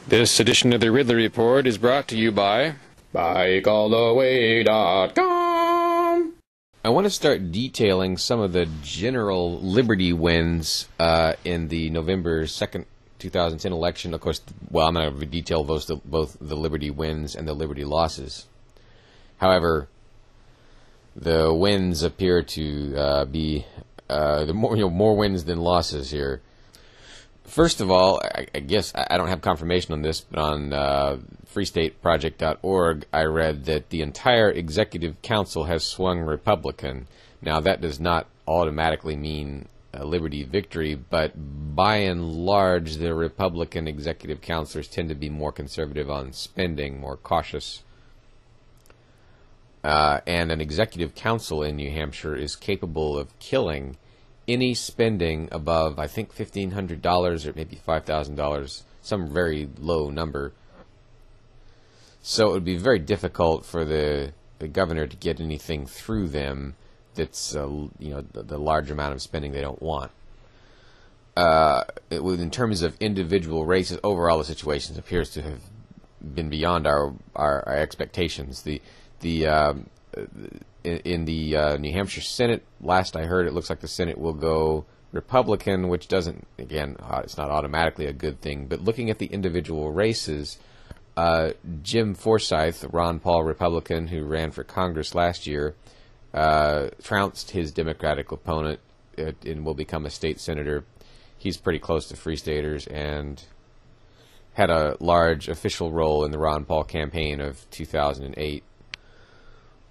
This edition of the Ridley Report is brought to you by BikeAllTheWay.com. I want to start detailing some of the general liberty wins in the November 2nd, 2010 election. Of course, well, I'm going to detail both the liberty wins and the liberty losses. However, the wins appear to be more wins than losses here. First of all, I guess I don't have confirmation on this, but on freestateproject.org, I read that the entire executive council has swung Republican. Now, that does not automatically mean a liberty victory, but by and large, the Republican executive councilors tend to be more conservative on spending, more cautious. And an executive council in New Hampshire is capable of killing any spending above, I think, $1,500 or maybe $5,000, some very low number. So it would be very difficult for the governor to get anything through them that's the large amount of spending they don't want. In terms of individual races, overall the situation appears to have been beyond our expectations. In the New Hampshire Senate, last I heard, it looks like the Senate will go Republican, which doesn't, again, it's not automatically a good thing. But looking at the individual races, Jim Forsyth, the Ron Paul Republican who ran for Congress last year, trounced his Democratic opponent and will become a state senator. He's pretty close to Free Staters and had a large official role in the Ron Paul campaign of 2008.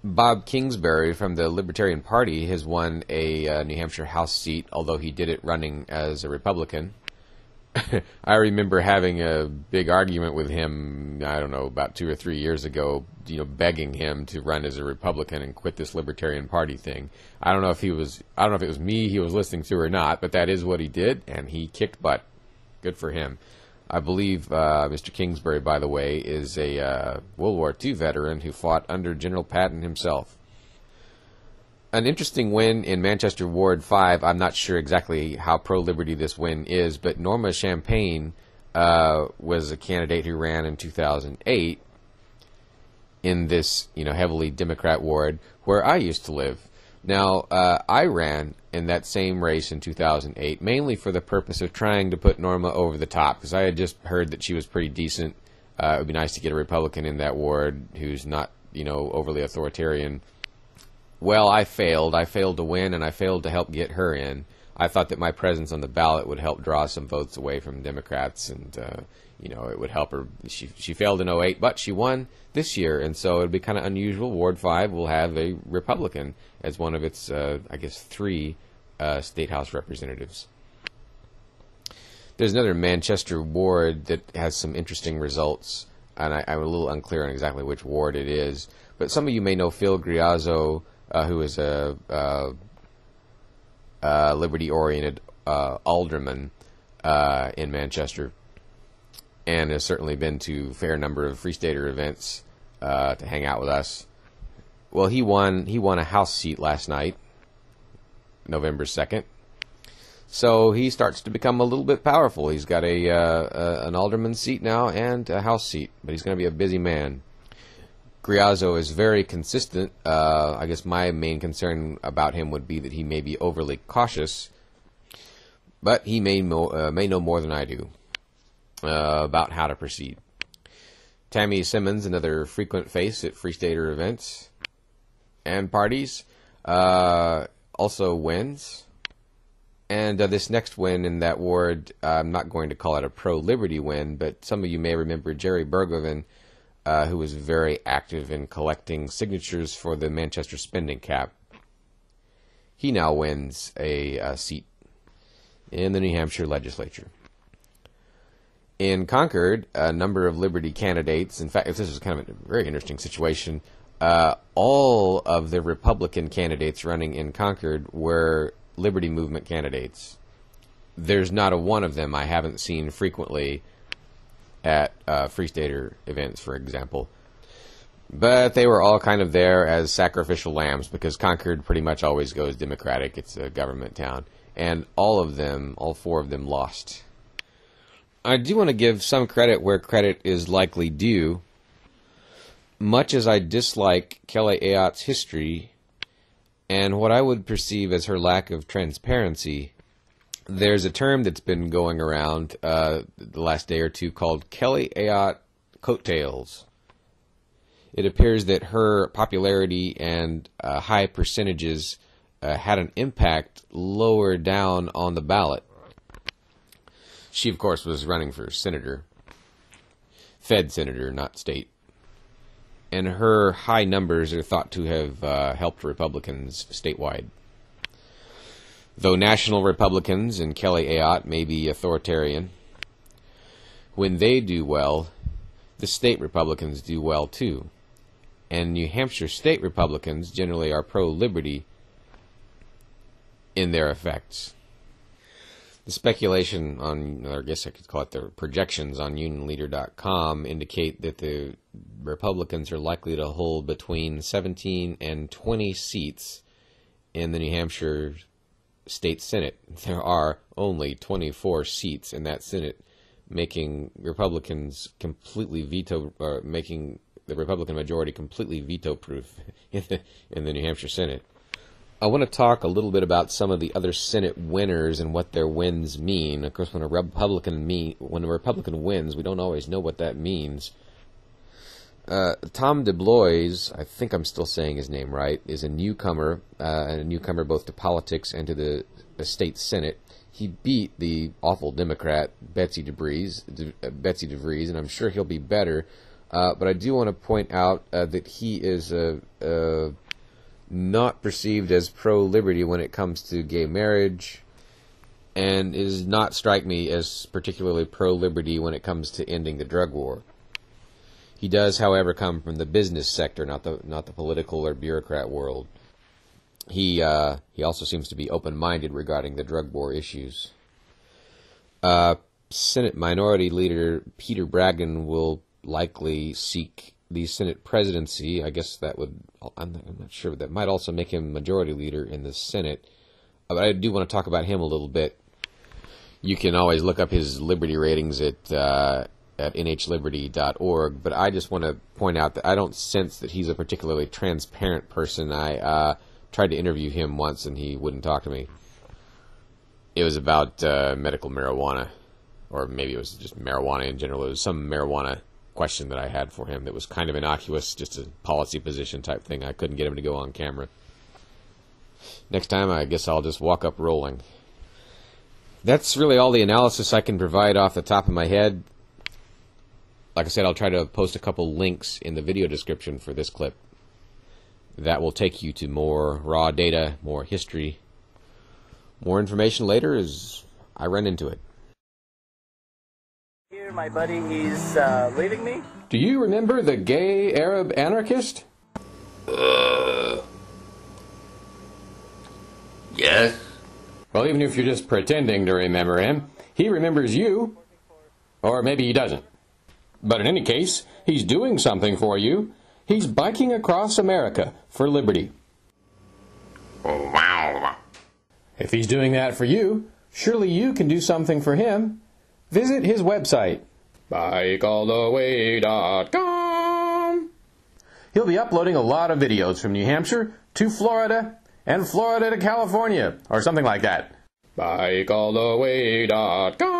Bob Kingsbury from the Libertarian Party has won a New Hampshire House seat, although he did it running as a Republican. I remember having a big argument with him, I don't know, about 2 or 3 years ago, begging him to run as a Republican and quit this Libertarian Party thing. I don't know if it was me he was listening to or not, but that is what he did, and he kicked butt. Good for him. I believe Mr. Kingsbury, by the way, is a World War II veteran who fought under General Patton himself. An interesting win in Manchester Ward 5. I'm not sure exactly how pro-liberty this win is, but Norma Champagne was a candidate who ran in 2008 in this heavily Democrat ward where I used to live. Now, I ran in that same race in 2008, mainly for the purpose of trying to put Norma over the top, because I had just heard that she was pretty decent. It would be nice to get a Republican in that ward who's not, overly authoritarian. Well, I failed. I failed to win, and I failed to help get her in. I thought that my presence on the ballot would help draw some votes away from Democrats, and it would help her. She failed in 2008, but she won this year, and so it would be kind of unusual. Ward 5 will have a Republican as one of its, 3 state house representatives. There's another Manchester ward that has some interesting results, and I'm a little unclear on exactly which ward it is, but some of you may know Phil Griazzo, who is a liberty-oriented alderman in Manchester, and has certainly been to a fair number of Free Stater events to hang out with us. Well, he won a House seat last night, November 2nd. So he starts to become a little bit powerful. He's got an alderman seat now and a House seat, but he's going to be a busy man. Griazzo is very consistent. I guess my main concern about him would be that he may be overly cautious, but he may know more than I do about how to proceed. Tammy Simmons, another frequent face at Free Stater events and parties, also wins. And this next win in that ward, I'm not going to call it a pro-liberty win, but some of you may remember Jerry Bergoven, who was very active in collecting signatures for the Manchester spending cap. He now wins a seat in the New Hampshire legislature. In Concord, a number of Liberty candidates, in fact, this is kind of a very interesting situation, all of the Republican candidates running in Concord were Liberty Movement candidates. There's not a one of them I haven't seen frequently at Free Stater events, for example. But they were all kind of there as sacrificial lambs because Concord pretty much always goes Democratic. It's a government town. And all 4 of them lost. I do want to give some credit where credit is likely due. Much as I dislike Kelly Ayott's history and what I would perceive as her lack of transparency, there's a term that's been going around the last day or two called Kelly Ayotte coattails. It appears that her popularity and high percentages had an impact lower down on the ballot. She, of course, was running for senator, Fed senator, not state. And her high numbers are thought to have helped Republicans statewide. Though national Republicans and Kelly Ayotte may be authoritarian, when they do well, the state Republicans do well too. And New Hampshire state Republicans generally are pro-liberty in their effects. The speculation on, or I guess I could call it the projections on unionleader.com indicate that the Republicans are likely to hold between 17 and 20 seats in the New Hampshire State Senate. There are only 24 seats in that Senate, making Republicans completely making the Republican majority completely veto-proof in the New Hampshire Senate. I want to talk a little bit about some of the other Senate winners and what their wins mean. Of course, when a Republican wins, we don't always know what that means. Tom DeBlois, I think I'm still saying his name right, is a newcomer, and a newcomer both to politics and to the state Senate. He beat the awful Democrat Betsy DeVries, and I'm sure he'll be better. But I do want to point out that he is not perceived as pro-liberty when it comes to gay marriage, and does not strike me as particularly pro-liberty when it comes to ending the drug war. He does, however, come from the business sector, not the political or bureaucrat world. He also seems to be open-minded regarding the drug war issues. Senate Minority Leader Peter Bragdon will likely seek the Senate presidency. I guess that would, I'm not sure, but that might also make him majority leader in the Senate. But I do want to talk about him a little bit. You can always look up his liberty ratings at nhliberty.org, but I just want to point out that I don't sense that he's a particularly transparent person. I tried to interview him once, and he wouldn't talk to me. It was about medical marijuana, or maybe it was just marijuana in general. It was some marijuana question that I had for him that was kind of innocuous, just a policy position type thing. I couldn't get him to go on camera. Next time, I guess I'll just walk up rolling. That's really all the analysis I can provide off the top of my head. Like I said, I'll try to post a couple links in the video description for this clip. That will take you to more raw data, more history, more information later as I run into it. Here, my buddy, he's leaving me. Do you remember the gay Arab anarchist? Yes? Well, even if you're just pretending to remember him, he remembers you. Or maybe he doesn't. But in any case, he's doing something for you. He's biking across America for liberty. Oh, wow. If he's doing that for you, surely you can do something for him. Visit his website, bikealltheway.com. He'll be uploading a lot of videos from New Hampshire to Florida and Florida to California, or something like that. bikealltheway.com.